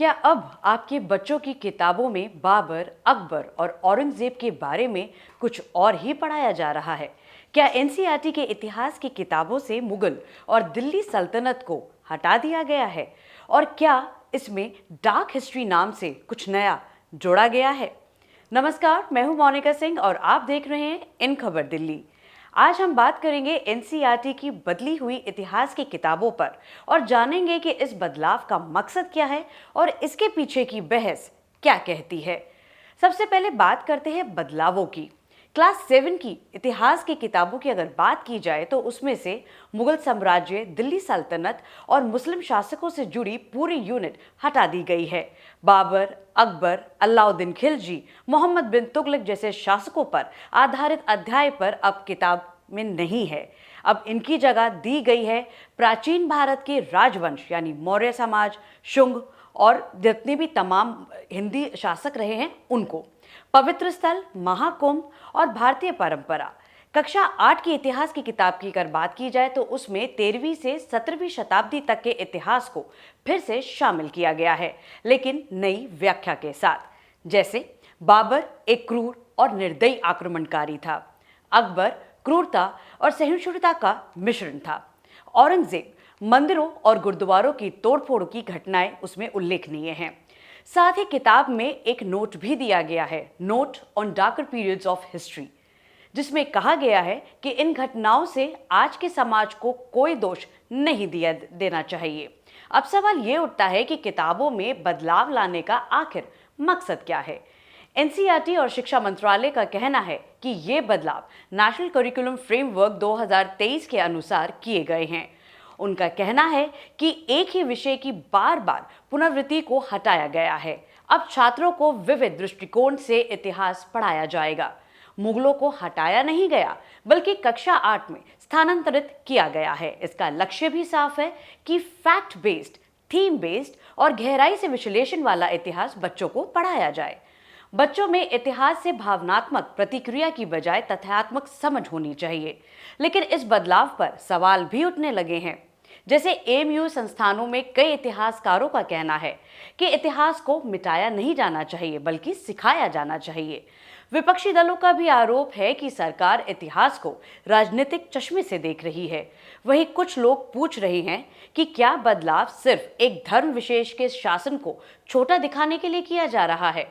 क्या अब आपके बच्चों की किताबों में बाबर, अकबर और औरंगजेब के बारे में कुछ और ही पढ़ाया जा रहा है? क्या एनसीईआरटी के इतिहास की किताबों से मुगल और दिल्ली सल्तनत को हटा दिया गया है? और क्या इसमें डार्क हिस्ट्री नाम से कुछ नया जोड़ा गया है? नमस्कार, मैं हूं मोनिका सिंह और आप देख रहे हैं इन खबर दिल्ली। आज हम बात करेंगे एनसीईआरटी की बदली हुई इतिहास की किताबों पर और जानेंगे कि इस बदलाव का मकसद क्या है और इसके पीछे की बहस क्या कहती है। सबसे पहले बात करते हैं बदलावों की। क्लास 7 की इतिहास की किताबों की अगर बात की जाए तो उसमें से मुगल साम्राज्य, दिल्ली सल्तनत और मुस्लिम शासकों से जुड़ी पूरी यूनिट हटा दी गई है। बाबर, अकबर, अलाउद्दीन खिलजी, मोहम्मद बिन तुगलक जैसे शासकों पर आधारित अध्याय पर अब किताब में नहीं है। अब इनकी जगह दी गई है प्राचीन भारत के राजवंश यानी मौर्य समाज, शुंग और जितने भी तमाम हिंदी शासक रहे हैं उनको, पवित्र स्थल, महाकुंभ और भारतीय परंपरा। कक्षा 8 की इतिहास की किताब की अगर बात की जाए तो उसमें 13वीं से 17वीं शताब्दी तक के इतिहास को फिर से शामिल किया गया है, लेकिन नई व्याख्या के साथ। जैसे बाबर एक क्रूर और निर्दयी आक्रमणकारी था, अकबर क्रूरता और सहिष्णुता का मिश्रण था, औरंगजेब मंदिरों और गुरुद्वारों की तोड़फोड़ की घटनाएं उसमें उल्लेखनीय हैं। साथ ही किताब में एक नोट भी दिया गया है, note on darker periods of history, जिसमें कहा गया है कि इन घटनाओं से आज के समाज को कोई दोष नहीं दिया देना चाहिए। अब सवाल ये उठता है कि किताबों में बदलाव लाने का आखिर मकसद क्या है? एनसीईआरटी और शिक्षा मंत्रालय का कहना है कि ये बदलाव नेशनल करिकुलम फ्रेमवर्क 2023 के अनुसार किए गए हैं। उनका कहना है कि एक ही विषय की बार बार पुनरावृत्ति को हटाया गया है। अब छात्रों को विविध दृष्टिकोण से इतिहास पढ़ाया जाएगा। मुगलों को हटाया नहीं गया, बल्कि कक्षा 8 में स्थानांतरित किया गया है। इसका लक्ष्य भी साफ है कि फैक्ट बेस्ड, थीम बेस्ड और गहराई से विश्लेषण वाला इतिहास बच्चों को पढ़ाया जाए। बच्चों में इतिहास से भावनात्मक प्रतिक्रिया की बजाय तथ्यात्मक समझ होनी चाहिए। लेकिन इस बदलाव पर सवाल भी उठने लगे हैं। जैसे एएमयू संस्थानों में कई इतिहासकारों का कहना है कि इतिहास को मिटाया नहीं जाना चाहिए, बल्कि सिखाया जाना चाहिए। विपक्षी दलों का भी आरोप है कि सरकार इतिहास को राजनीतिक चश्मे से देख रही है। वहीं कुछ लोग पूछ रहे हैं कि क्या बदलाव सिर्फ एक धर्म विशेष के शासन को छोटा दिखाने के लिए किया जा रहा है?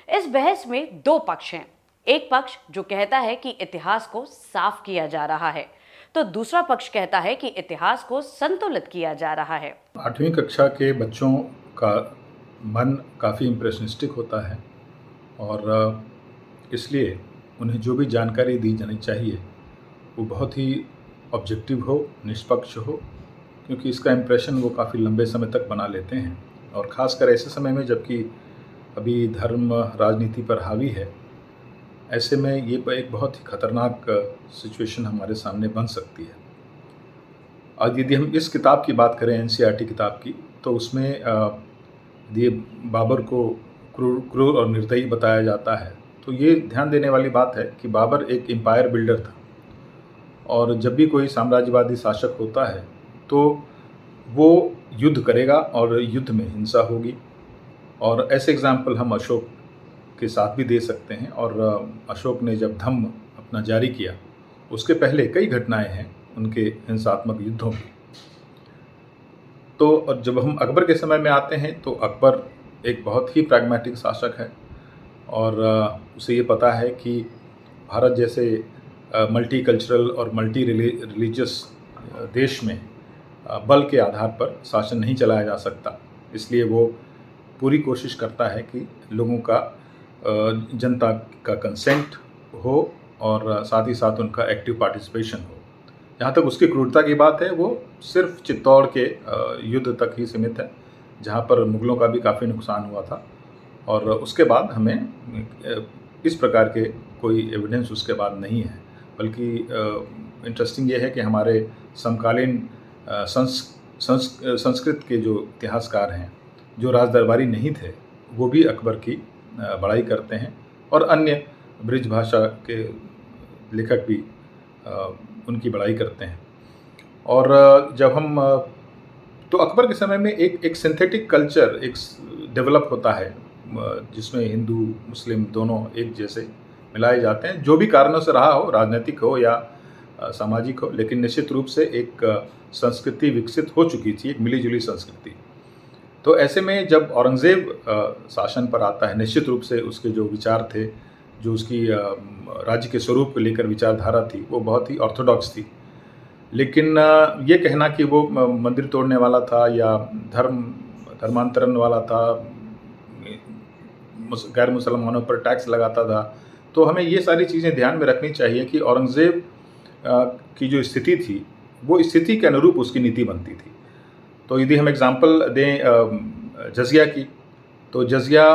इस बहस में दो पक्ष हैं। एक पक्ष जो कहता है कि इतिहास को साफ किया जा रहा है, तो दूसरा पक्ष कहता है कि इतिहास को संतुलित किया जा रहा है। 8वीं कक्षा के बच्चों का मन काफ़ी इम्प्रेशनिस्टिक होता है और इसलिए उन्हें जो भी जानकारी दी जानी चाहिए वो बहुत ही ऑब्जेक्टिव हो, निष्पक्ष हो, क्योंकि इसका इम्प्रेशन वो काफ़ी लंबे समय तक बना लेते हैं। और ख़ासकर ऐसे समय में जबकि अभी धर्म राजनीति पर हावी है, ऐसे में ये एक बहुत ही खतरनाक सिचुएशन हमारे सामने बन सकती है। और यदि हम इस किताब की बात करें, एनसीईआरटी किताब की, तो उसमें यदि बाबर को क्रूर और निर्दयी बताया जाता है, तो ये ध्यान देने वाली बात है कि बाबर एक एम्पायर बिल्डर था और जब भी कोई साम्राज्यवादी शासक होता है तो वो युद्ध करेगा और युद्ध में हिंसा होगी। और ऐसे एग्जाम्पल हम अशोक के साथ भी दे सकते हैं। और अशोक ने जब धम्म अपना जारी किया, उसके पहले कई घटनाएं हैं उनके हिंसात्मक युद्धों की। तो जब हम अकबर के समय में आते हैं तो अकबर एक बहुत ही प्रैग्मेटिक शासक है और उसे ये पता है कि भारत जैसे मल्टी कल्चरल और मल्टी रिलीजियस देश में बल के आधार पर शासन नहीं चलाया जा सकता। इसलिए वो पूरी कोशिश करता है कि लोगों का, जनता का कंसेंट हो और साथ ही साथ उनका एक्टिव पार्टिसिपेशन हो। जहाँ तक उसकी क्रूरता की बात है, वो सिर्फ चित्तौड़ के युद्ध तक ही सीमित है, जहाँ पर मुगलों का भी काफ़ी नुकसान हुआ था। और उसके बाद हमें इस प्रकार के कोई एविडेंस उसके बाद नहीं है। बल्कि इंटरेस्टिंग ये है कि हमारे समकालीन संस्कृत के जो इतिहासकार हैं, जो राज दरबारी नहीं थे, वो भी अकबर की बड़ाई करते हैं और अन्य ब्रिज भाषा के लेखक भी उनकी बड़ाई करते हैं। और जब हम तो अकबर के समय में एक सिंथेटिक कल्चर, एक डेवलप होता है जिसमें हिंदू मुस्लिम दोनों एक जैसे मिलाए जाते हैं, जो भी कारणों से रहा हो, राजनीतिक हो या सामाजिक हो, लेकिन निश्चित रूप से एक संस्कृति विकसित हो चुकी थी, एक मिली-जुली संस्कृति। तो ऐसे में जब औरंगज़ेब शासन पर आता है, निश्चित रूप से उसके जो विचार थे, जो उसकी राज्य के स्वरूप को लेकर विचारधारा थी, वो बहुत ही ऑर्थोडॉक्स थी। लेकिन ये कहना कि वो मंदिर तोड़ने वाला था या धर्मांतरण वाला था, गैर मुसलमानों पर टैक्स लगाता था, तो हमें ये सारी चीज़ें ध्यान में रखनी चाहिए कि औरंगज़ेब की जो स्थिति थी, वो स्थिति के अनुरूप उसकी नीति बनती थी। तो यदि हम एग्ज़ाम्पल दें जज़िया की, तो जज़िया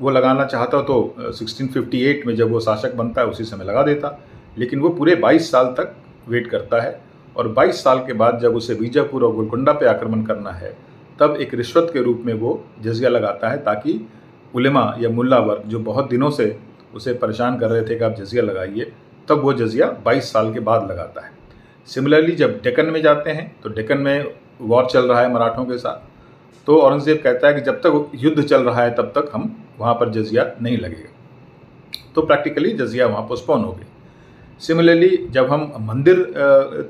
वो लगाना चाहता तो 1658 में जब वो शासक बनता है उसी समय लगा देता, लेकिन वो पूरे 22 साल तक वेट करता है और 22 साल के बाद जब उसे बीजापुर और गोलकुंडा पे आक्रमण करना है, तब एक रिश्वत के रूप में वो जज़िया लगाता है ताकि उलेमा या मुल्ला वर्ग जो बहुत दिनों से उसे परेशान कर रहे थे कि आप जज़िया लगाइए, तब वो जज़िया 22 साल के बाद लगाता है। सिमिलरली जब डेक्कन में जाते हैं तो डेक्कन में वॉर चल रहा है मराठों के साथ, तो औरंगज़ेब कहता है कि जब तक युद्ध चल रहा है तब तक हम वहाँ पर जज़िया नहीं लगेगा, तो प्रैक्टिकली जज़िया वहाँ पोस्टपोन हो गई। सिमिलरली जब हम मंदिर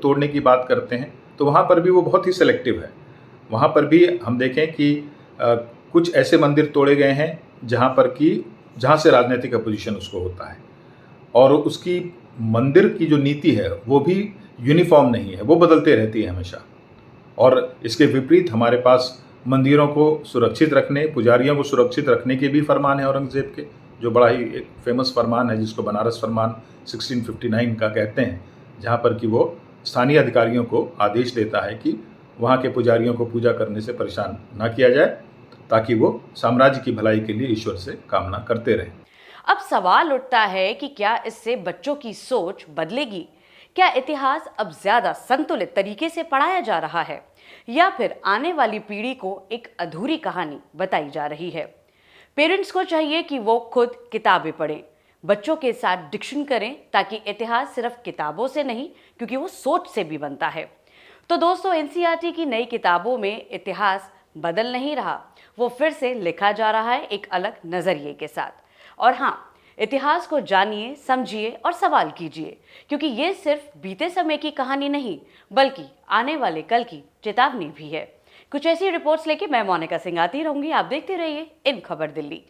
तोड़ने की बात करते हैं तो वहाँ पर भी वो बहुत ही सेलेक्टिव है। वहाँ पर भी हम देखें कि कुछ ऐसे मंदिर तोड़े गए हैं जहाँ से राजनीतिक अपोजिशन उसको होता है, और उसकी मंदिर की जो नीति है वो भी यूनिफॉर्म नहीं है, वो बदलते रहती है हमेशा। और इसके विपरीत हमारे पास मंदिरों को सुरक्षित रखने, पुजारियों को सुरक्षित रखने के भी फरमान है औरंगज़ेब के, जो बड़ा ही एक फेमस फरमान है जिसको बनारस फरमान 1659 का कहते हैं, जहाँ पर कि वो स्थानीय अधिकारियों को आदेश देता है कि वहाँ के पुजारियों को पूजा करने से परेशान ना किया जाए, ताकि वो साम्राज्य की भलाई के लिए ईश्वर से कामना करते रहें। अब सवाल उठता है कि क्या इससे बच्चों की सोच बदलेगी? क्या इतिहास अब ज्यादा संतुलित तरीके से पढ़ाया जा रहा है या फिर आने वाली पीढ़ी को एक अधूरी कहानी बताई जा रही है? पेरेंट्स को चाहिए कि वो खुद किताबें पढ़ें, बच्चों के साथ डिक्शन करें, ताकि इतिहास सिर्फ किताबों से नहीं, क्योंकि वो सोच से भी बनता है। तो दोस्तों, एनसीईआरटी की नई किताबों में इतिहास बदल नहीं रहा, वो फिर से लिखा जा रहा है एक अलग नजरिए के साथ। और हाँ, इतिहास को जानिए, समझिए और सवाल कीजिए, क्योंकि ये सिर्फ बीते समय की कहानी नहीं, बल्कि आने वाले कल की चेतावनी भी है। कुछ ऐसी रिपोर्ट्स लेके मैं मोनिका सिंह आती रहूंगी। आप देखते रहिए इन खबर दिल्ली।